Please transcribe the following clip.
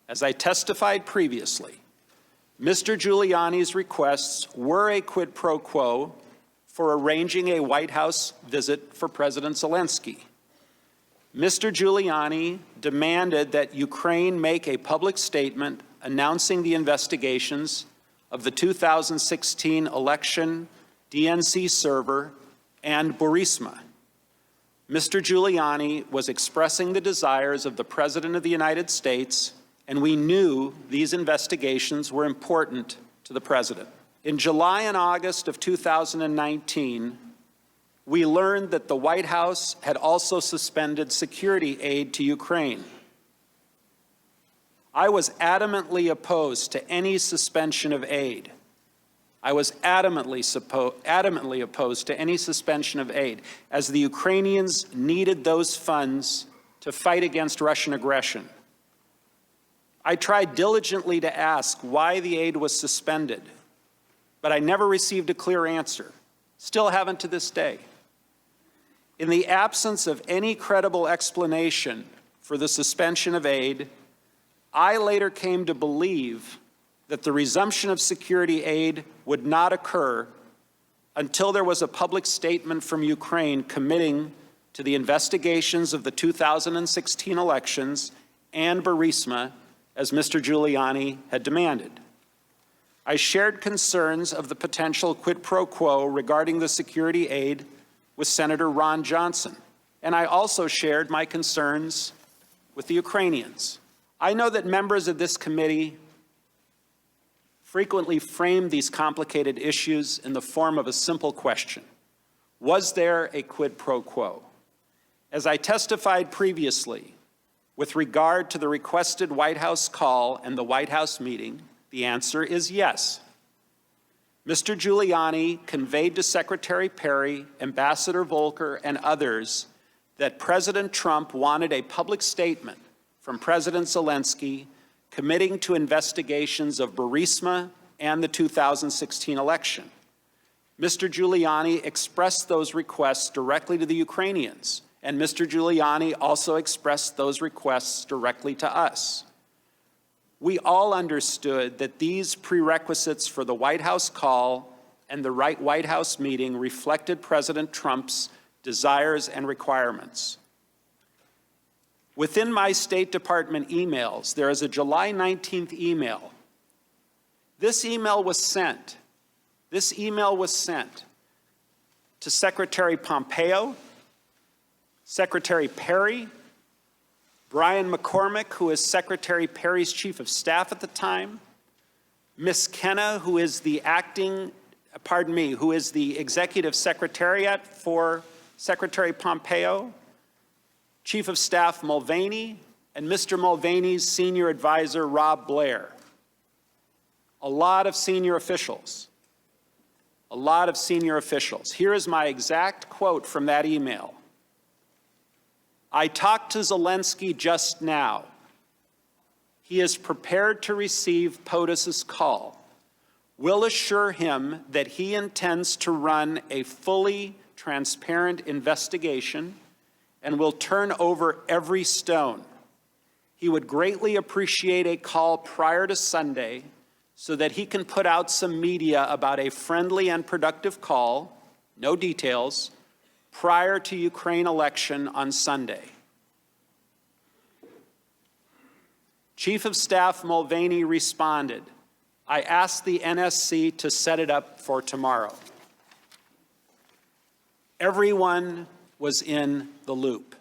As I testified previously, Mr. Giuliani's requests were a quid pro quo for arranging a White House visit for President Zelensky. Mr. Giuliani demanded that Ukraine make a public statement announcing the investigations of the 2016 election DNC server and Burisma. Mr. Giuliani was expressing the desires of the President of the United States, and we knew these investigations were important to the President. In July and August of 2019, we learned that the White House had also suspended security aid to Ukraine. I was adamantly opposed to any suspension of aid. I was adamantly opposed to any suspension of aid, as the Ukrainians needed those funds to fight against Russian aggression. I tried diligently to ask why the aid was suspended, but I never received a clear answer. Still haven't to this day. In the absence of any credible explanation for the suspension of aid, I later came to believe that the resumption of security aid would not occur until there was a public statement from Ukraine committing to the investigations of the 2016 elections and Burisma, as Mr. Giuliani had demanded. I shared concerns of the potential quid pro quo regarding the security aid with Senator Ron Johnson, and I also shared my concerns with the Ukrainians. I know that members of this committee frequently frame these complicated issues in the form of a simple question: was there a quid pro quo? As I testified previously, with regard to the requested White House call and the White House meeting, the answer is yes. Mr. Giuliani conveyed to Secretary Perry, Ambassador Volker, and others that President Trump wanted a public statement from President Zelensky committing to investigations of Burisma and the 2016 election. Mr. Giuliani expressed those requests directly to the Ukrainians, and Mr. Giuliani also expressed those requests directly to us. We all understood that these prerequisites for the White House call and the White House meeting reflected President Trump's desires and requirements. Within my State Department emails, there is a July 19th email. This email was sent to Secretary Pompeo, Secretary Perry, Brian McCormick, who is Secretary Perry's Chief of Staff at the time, Ms. Kenna, who is the Executive Secretariat for Secretary Pompeo, Chief of Staff Mulvaney, and Mr. Mulvaney's Senior Advisor, Rob Blair. A lot of senior officials. Here is my exact quote from that email. I talked to Zelensky just now. He is prepared to receive POTUS's call. We'll assure him that he intends to run a fully transparent investigation and will turn over every stone. He would greatly appreciate a call prior to Sunday so that he can put out some media about a friendly and productive call, no details, prior to Ukraine election on Sunday. Chief of Staff Mulvaney responded, I asked the NSC to set it up for tomorrow. Everyone was in the loop.